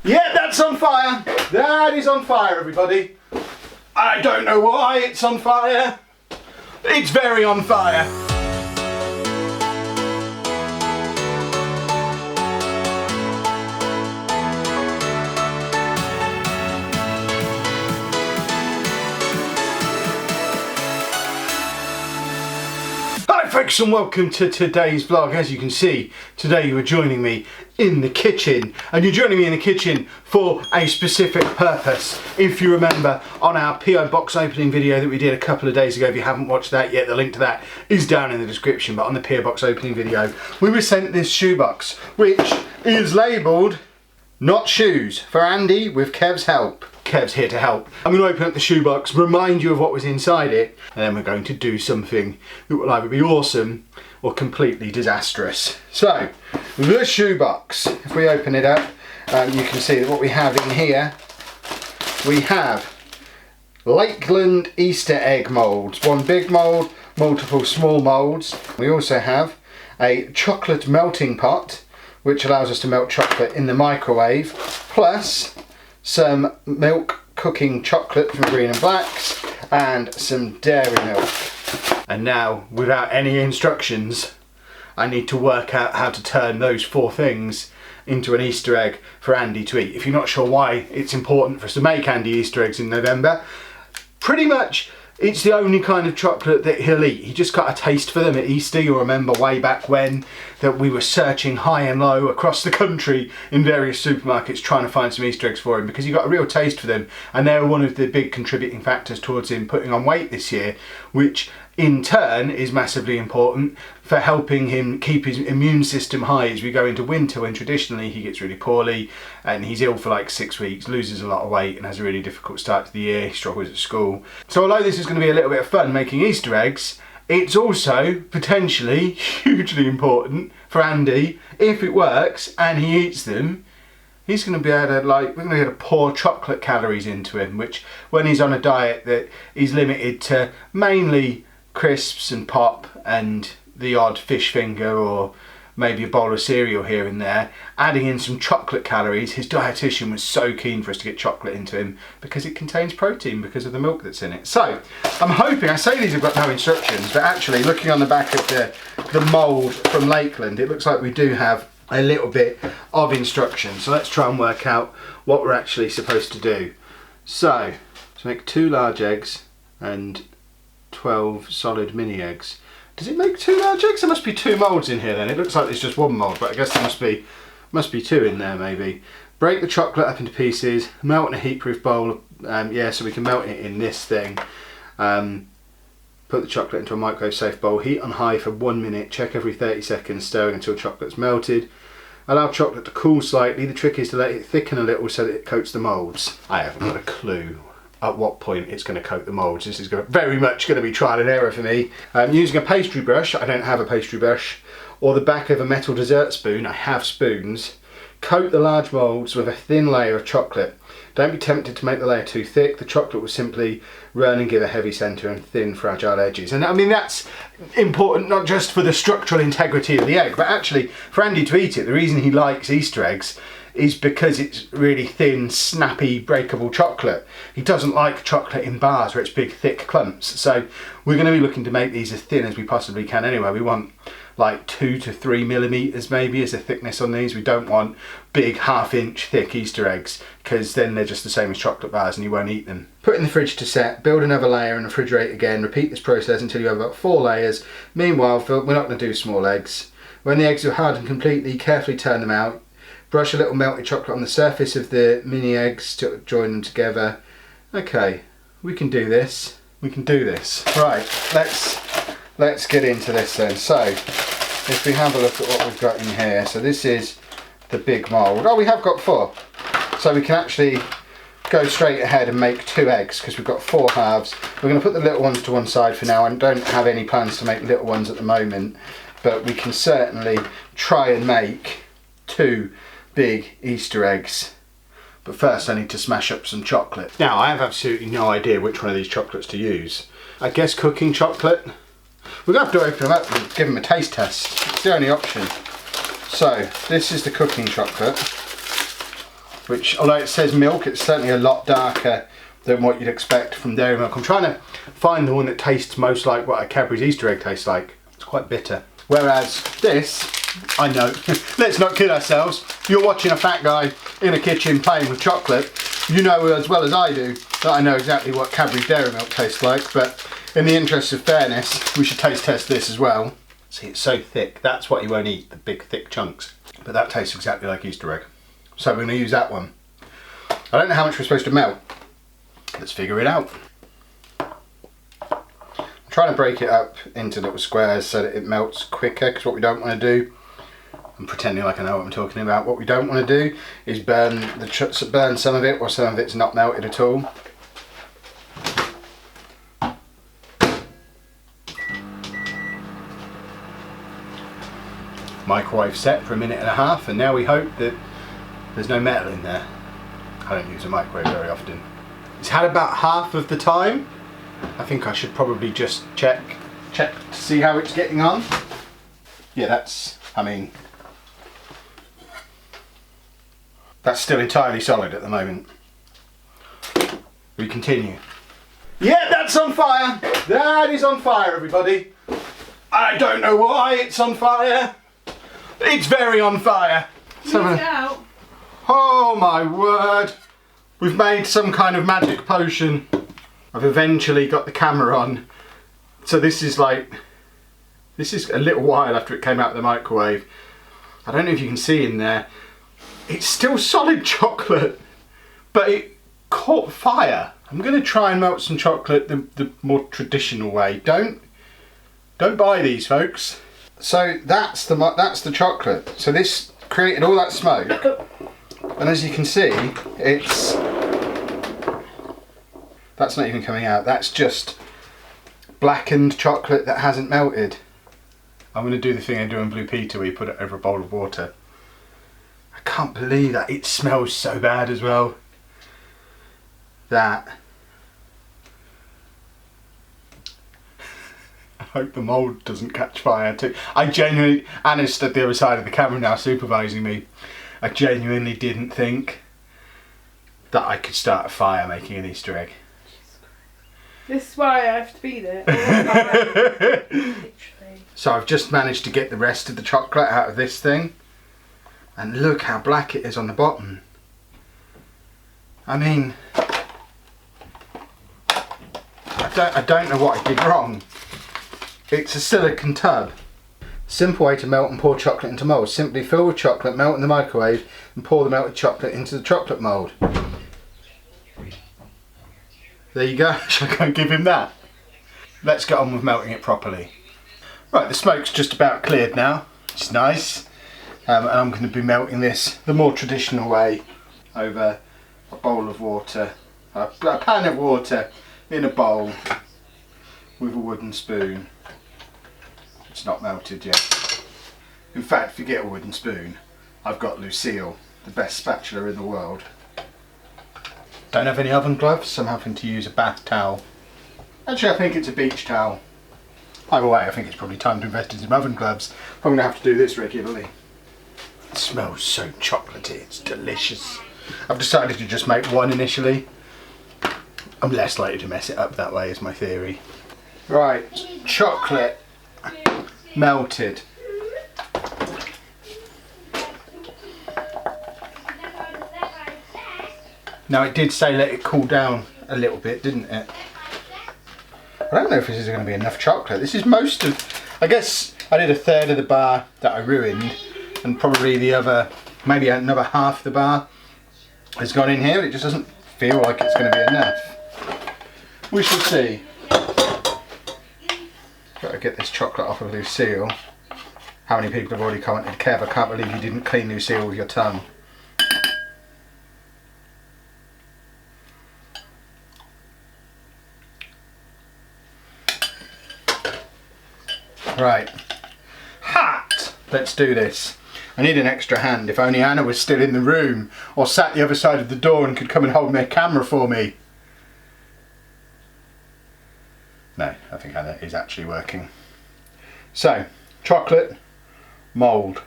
Yeah, that's on fire. That is on fire, everybody. I don't know why it's on fire. It's very on fire. Hi folks and welcome to today's vlog. As you can see, today you are joining me in the kitchen, and you're joining me in the kitchen for a specific purpose. If you remember on our PO box opening video that we did a couple of days ago, if you haven't watched that yet, the link to that is down in the description. But on the PO box opening video, we were sent this shoebox, which is labelled "Not Shoes" for Andy with Kev's help. Kev's here to help. I'm going to open up the shoebox, remind you of what was inside it, and then we're going to do something that will either be awesome or completely disastrous. So, the shoebox, if we open it up, you can see that what we have in here, we have Lakeland Easter egg moulds. One big mould, multiple small moulds. We also have a chocolate melting pot, which allows us to melt chocolate in the microwave, plus some milk cooking chocolate from Green and Blacks, and some dairy milk. And now, without any instructions, I need to work out how to turn those four things into an Easter egg for Andy to eat. If you're not sure why it's important for us to make Andy Easter eggs in November, pretty much it's the only kind of chocolate that he'll eat. He just got a taste for them at Easter. You'll remember way back when that we were searching high and low across the country in various supermarkets trying to find some Easter eggs for him, because he got a real taste for them, and they were one of the big contributing factors towards him putting on weight this year, which in turn is massively important for helping him keep his immune system high as we go into winter, when traditionally he gets really poorly and he's ill for like 6 weeks, loses a lot of weight and has a really difficult start to the year. He struggles at school. So although this is going to be a little bit of fun making Easter eggs, it's also potentially hugely important for Andy. If it works and he eats them, he's going to be able to, we're going to be able to pour chocolate calories into him, which when he's on a diet that he's limited to mainly crisps and pop and the odd fish finger or maybe a bowl of cereal here and there, adding in some chocolate calories. His dietitian was so keen for us to get chocolate into him because it contains protein because of the milk that's in it. So I'm hoping, I say these have got no instructions, but actually looking on the back of the mould from Lakeland, it looks like we do have a little bit of instruction. So let's try and work out what we're actually supposed to do. So to make 2 large eggs and 12 solid mini eggs. Does it make 2 large eggs? There must be 2 moulds in here then. It looks like there's just 1 mould, but I guess there must be 2 in there maybe. Break the chocolate up into pieces, melt in a heat-proof bowl, so we can melt it in this thing. Put the chocolate into a microwave-safe bowl, heat on high for 1 minute, check every 30 seconds, stirring until chocolate's melted. Allow chocolate to cool slightly. The trick is to let it thicken a little so that it coats the moulds. I haven't got a clue at what point it's going to coat the moulds. This is very much going to be trial and error for me. I'm using a pastry brush. I don't have a pastry brush. Or the back of a metal dessert spoon. I have spoons. Coat the large moulds with a thin layer of chocolate. Don't be tempted to make the layer too thick. The chocolate will simply run and give a heavy centre and thin, fragile edges. And I mean, that's important not just for the structural integrity of the egg, but actually for Andy to eat it. The reason he likes Easter eggs is because it's really thin, snappy, breakable chocolate. He doesn't like chocolate in bars where it's big, thick clumps. So we're going to be looking to make these as thin as we possibly can anyway. We want like 2 to 3 millimeters maybe as the thickness on these. We don't want big 1/2 inch thick Easter eggs, because then they're just the same as chocolate bars and you won't eat them. Put in the fridge to set, build another layer and refrigerate again. Repeat this process until you have about 4 layers. Meanwhile, we're not going to do small eggs. When the eggs are hardened completely, carefully turn them out. Brush a little melted chocolate on the surface of the mini eggs to join them together. Okay, we can do this. We can do this. Right, let's get into this then. So, if we have a look at what we've got in here. So this is the big mould. Oh, we have got 4. So we can actually go straight ahead and make 2 eggs because we've got 4 halves. We're going to put the little ones to one side for now. I don't have any plans to make little ones at the moment, but we can certainly try and make 2 big Easter eggs. But first I need to smash up some chocolate. Now I have absolutely no idea which one of these chocolates to use. I guess cooking chocolate. We're going to have to open them up and give them a taste test. It's the only option. So this is the cooking chocolate. which, although it says milk, it's certainly a lot darker than what you'd expect from dairy milk. I'm trying to find the one that tastes most like what a Cadbury's Easter egg tastes like. It's quite bitter. Whereas this, I know, let's not kid ourselves. You're watching a fat guy in a kitchen playing with chocolate. You know as well as I do that I know exactly what Cadbury's dairy milk tastes like, but in the interest of fairness, we should taste test this as well. See, it's so thick. That's what you won't eat, the big thick chunks. But that tastes exactly like Easter egg. So we're going to use that one. I don't know how much we're supposed to melt. Let's figure it out. I'm trying to break it up into little squares so that it melts quicker, because what we don't want to do, I'm pretending like I know what I'm talking about, what we don't want to do is burn some of it, or some of it's not melted at all. Microwave set for 1.5 minutes, and now we hope that there's no metal in there. I don't use a microwave very often. It's had about half of the time. I think I should probably just check to see how it's getting on. Yeah, that's still entirely solid at the moment. We continue. Yeah, that's on fire. That is on fire, everybody. I don't know why it's on fire. It's very on fire. Out. Oh my word. We've made some kind of magic potion. I've eventually got the camera on. So this is a little while after it came out of the microwave. I don't know if you can see in there. It's still solid chocolate, but it caught fire. I'm going to try and melt some chocolate the more traditional way. Don't buy these, folks. So that's the chocolate. So this created all that smoke, and as you can see, that's not even coming out. That's just blackened chocolate that hasn't melted. I'm going to do the thing I do in Blue Peter where you put it over a bowl of water. I can't believe that. It smells so bad as well. That. I hope the mould doesn't catch fire too. I genuinely, Anna's stood the other side of the camera now supervising me. I genuinely didn't think that I could start a fire making an Easter egg. This is why I have to be there. Literally. So I've just managed to get the rest of the chocolate out of this thing. And look how black it is on the bottom. I mean, I don't know what I did wrong. It's a silicone tub. Simple way to melt and pour chocolate into moulds. Simply fill with chocolate, melt in the microwave, and pour the melted chocolate into the chocolate mould. There you go. Shall I go and give him that? Let's get on with melting it properly. Right, the smoke's just about cleared now. It's nice. And I'm going to be melting this the more traditional way over a bowl of water, a pan of water in a bowl with a wooden spoon. It's not melted yet. In fact, forget a wooden spoon. I've got Lucille, the best spatula in the world. Don't have any oven gloves, so I'm having to use a bath towel. Actually, I think it's a beach towel. Either way, I think it's probably time to invest in some oven gloves. I'm going to have to do this regularly. It smells so chocolatey, it's delicious. I've decided to just make one initially. I'm less likely to mess it up that way, is my theory. Right, chocolate melted. Now it did say let it cool down a little bit, didn't it? I don't know if this is going to be enough chocolate. This is most of, I guess I did a third of the bar that I ruined, and probably the other, maybe another half the bar has gone in here. It just doesn't feel like it's going to be enough. We shall see. Got to get this chocolate off of Lucille. How many people have already commented, Kev, I can't believe you didn't clean Lucille with your tongue. Right, hot! Let's do this. I need an extra hand. If only Anna was still in the room or sat the other side of the door and could come and hold my camera for me. No, I think Anna is actually working. So, chocolate, mould,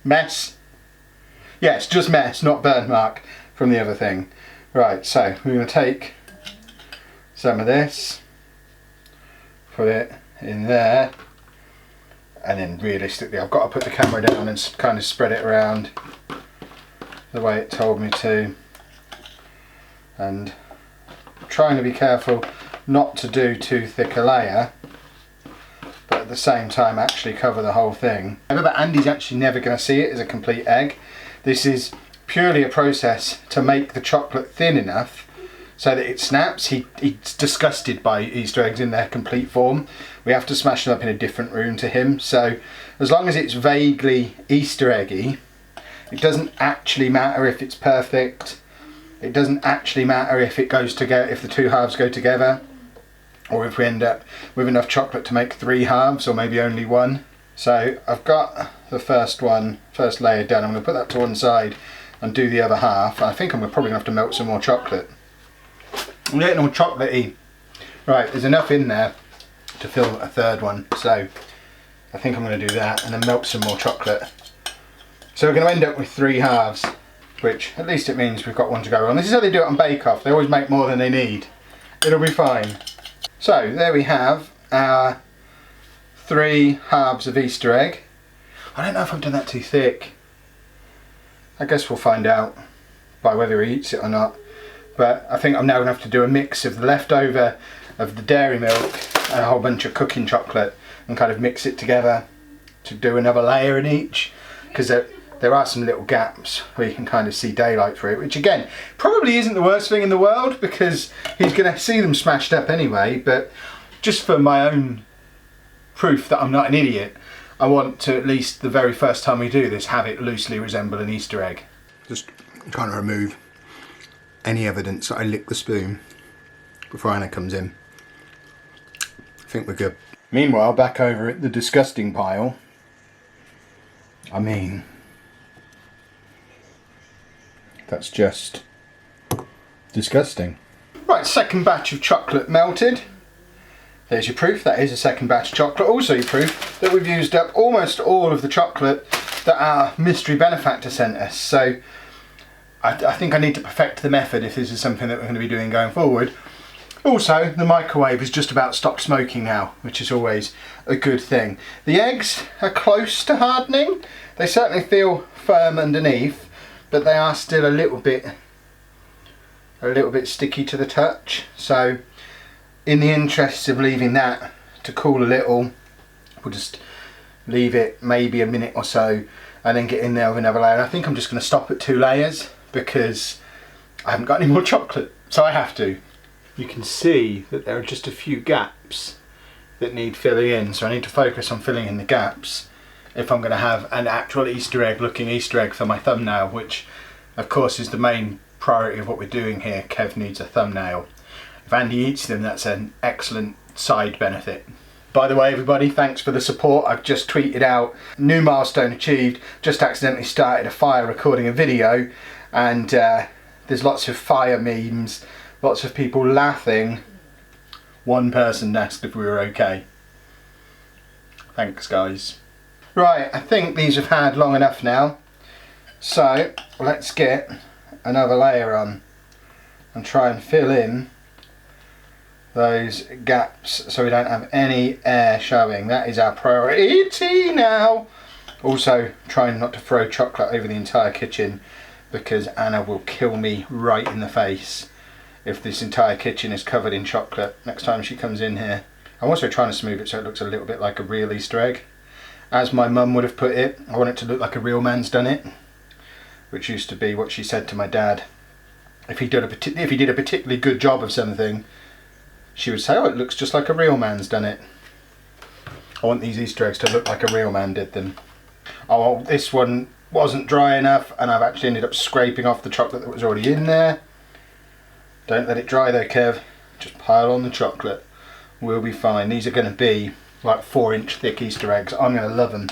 mess, Yes, just mess, not burn mark from the other thing. Right, so we're going to take some of this, put it in there, and then realistically I've got to put the camera down and kind of spread it around the way it told me to, and trying to be careful not to do too thick a layer, but at the same time actually cover the whole thing. But Andy's actually never going to see it as a complete egg. This is purely a process to make the chocolate thin enough so that it snaps. He's disgusted by Easter eggs in their complete form. We have to smash them up in a different room to him. So as long as it's vaguely Easter eggy, it doesn't actually matter if it's perfect. It doesn't actually matter if it goes together, if the two halves go together, or if we end up with enough chocolate to make 3 halves or maybe only 1. So I've got the first layer done. I'm going to put that to one side and do the other half. I think I'm probably going to have to melt some more chocolate. I'm getting all chocolatey. Right, there's enough in there to fill a third one, so I think I'm going to do that and then melt some more chocolate. So we're going to end up with 3 halves, which at least it means we've got one to go on. This is how they do it on Bake Off. They always make more than they need. It'll be fine. So there we have our 3 halves of Easter egg. I don't know if I've done that too thick. I guess we'll find out by whether he eats it or not. But I think I'm now going to have to do a mix of the leftover of the dairy milk and a whole bunch of cooking chocolate and kind of mix it together to do another layer in each, because there are some little gaps where you can kind of see daylight through it, which again probably isn't the worst thing in the world because he's going to see them smashed up anyway. But just for my own proof that I'm not an idiot, I want to, at least the very first time we do this, have it loosely resemble an Easter egg. Just trying to remove any evidence that I licked the spoon before Anna comes in. I think we're good. Meanwhile, back over at the disgusting pile, I mean, that's just disgusting. Right, second batch of chocolate melted. There's your proof that is a second batch of chocolate. Also your proof that we've used up almost all of the chocolate that our mystery benefactor sent us. So I think I need to perfect the method if this is something that we're going to be doing going forward. Also, the microwave has just about stopped smoking now, which is always a good thing. The eggs are close to hardening. They certainly feel firm underneath, but they are still a little bit sticky to the touch. So in the interest of leaving that to cool a little, we'll just leave it maybe a minute or so and then get in there with another layer. And I think I'm just going to stop at 2 layers because I haven't got any more chocolate, so I have to. You can see that there are just a few gaps that need filling in, so I need to focus on filling in the gaps if I'm going to have an actual Easter egg looking Easter egg for my thumbnail, which of course is the main priority of what we're doing here. Kev needs a thumbnail. If Andy eats them, that's an excellent side benefit. By the way, everybody, thanks for the support. I've just tweeted out, new milestone achieved, just accidentally started a fire recording a video, and there's lots of fire memes, lots of people laughing. One person asked if we were okay. Thanks, guys. Right, I think these have had long enough now, so let's get another layer on and try and fill in those gaps so we don't have any air showing. That is our priority now. Also, trying not to throw chocolate over the entire kitchen because Anna will kill me right in the face if this entire kitchen is covered in chocolate next time she comes in here. I'm also trying to smooth it so it looks a little bit like a real Easter egg. As my mum would have put it, I want it to look like a real man's done it, which used to be what she said to my dad. If he did a particularly good job of something, she would say, oh, it looks just like a real man's done it. I want these Easter eggs to look like a real man did them. Oh, this one wasn't dry enough and I've actually ended up scraping off the chocolate that was already in there. Don't let it dry though, Kev. Just pile on the chocolate. We'll be fine. These are going to be like 4-inch thick Easter eggs. I'm going to love them.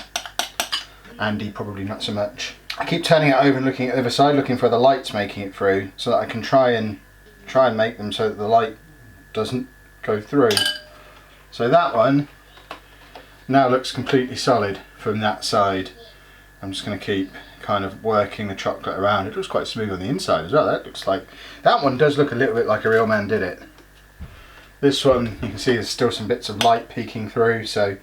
Andy probably not so much. I keep turning it over and looking at the other side, looking for the lights making it through, so that I can try and make them so that the light doesn't go through. So that one now looks completely solid from that side. I'm just going to keep kind of working the chocolate around. It looks quite smooth on the inside as well. That looks like, that one does look a little bit like a real man did it. This one, you can see there's still some bits of light peeking through, so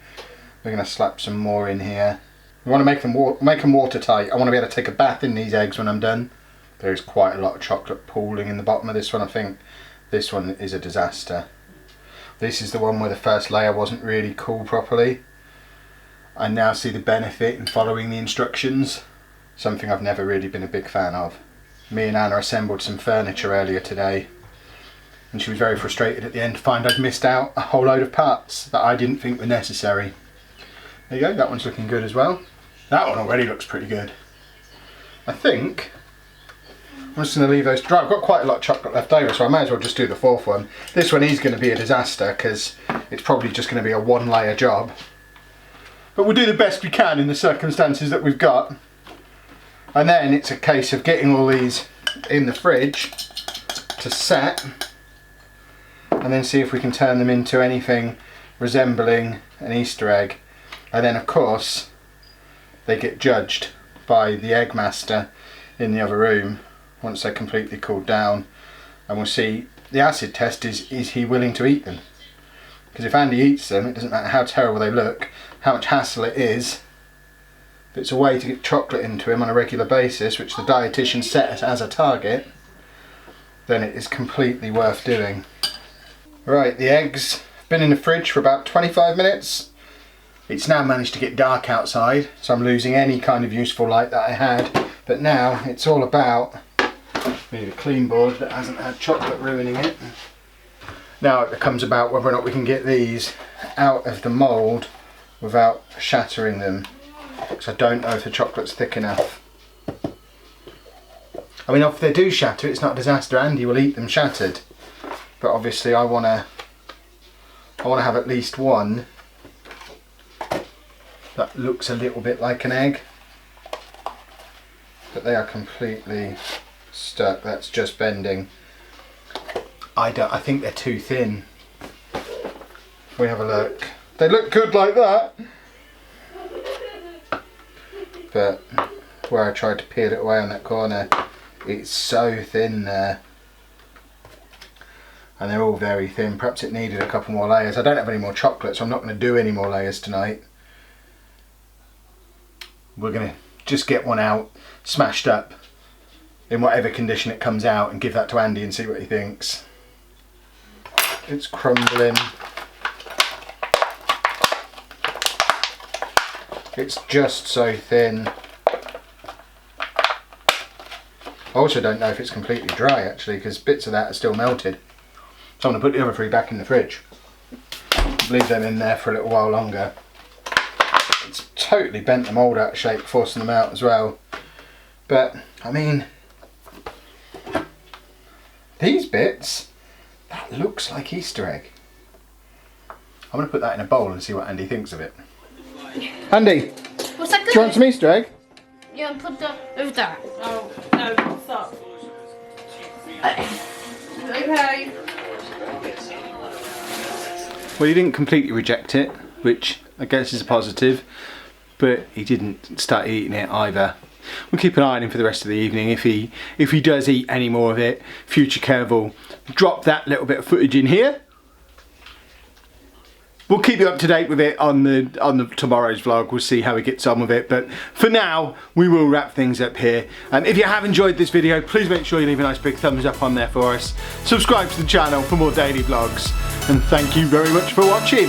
we're going to slap some more in here. We want to make them watertight. I want to be able to take a bath in these eggs when I'm done. There's quite a lot of chocolate pooling in the bottom of this one. I think this one is a disaster. This is the one where the first layer wasn't really cooled properly. I now see the benefit in following the instructions. Something I've never really been a big fan of. Me and Anna assembled some furniture earlier today, and she was very frustrated at the end to find I'd missed out a whole load of parts that I didn't think were necessary. There you go, that one's looking good as well. That one already looks pretty good. I think I'm just going to leave those to dry. I've got quite a lot of chocolate left over, so I may as well just do the fourth one. This one is going to be a disaster because it's probably just going to be a one layer job. But we'll do the best we can in the circumstances that we've got. And then it's a case of getting all these in the fridge to set, and then see if we can turn them into anything resembling an Easter egg. And then of course they get judged by the egg master in the other room once they're completely cooled down, and we'll see the acid test is he willing to eat them. Because if Andy eats them, it doesn't matter how terrible they look, how much hassle it is. If it's a way to get chocolate into him on a regular basis, which the dietitian set as a target, then it is completely worth doing. Right, the eggs have been in the fridge for about 25 minutes. It's now managed to get dark outside, so I'm losing any kind of useful light that I had. But now it's all about maybe a clean board that hasn't had chocolate ruining it. Now it becomes about whether or not we can get these out of the mould without shattering them. Because I don't know if the chocolate's thick enough. I mean, if they do shatter, it's not a disaster. Andy will eat them shattered. But obviously I want to have at least one that looks a little bit like an egg. But they are completely stuck. That's just bending. I think they're too thin. If we have a look. They look good like that. But where I tried to peel it away on that corner, it's so thin there. And they're all very thin. Perhaps it needed a couple more layers. I don't have any more chocolate, so I'm not going to do any more layers tonight. We're going to just get one out, smashed up, in whatever condition it comes out, and give that to Andy and see what he thinks. It's crumbling. It's just so thin. I also don't know if it's completely dry actually, because bits of that are still melted. So I'm going to put the other three back in the fridge. Leave them in there for a little while longer. It's totally bent the mould out of shape, forcing them out as well. But, I mean, these bits, that looks like Easter egg. I'm going to put that in a bowl and see what Andy thinks of it. Andy, What's that good? do you want some Easter egg? Yeah, and put that over there. Oh, no, stop. Okay. Well, he didn't completely reject it, which I guess is a positive, but he didn't start eating it either. We'll keep an eye on him for the rest of the evening. If he does eat any more of it, future Kev will drop that little bit of footage in here. We'll keep you up to date with it on the tomorrow's vlog. We'll see how he gets on with it. But for now, we will wrap things up here. If you have enjoyed this video, please make sure you leave a nice big thumbs up on there for us. Subscribe to the channel for more daily vlogs. And thank you very much for watching.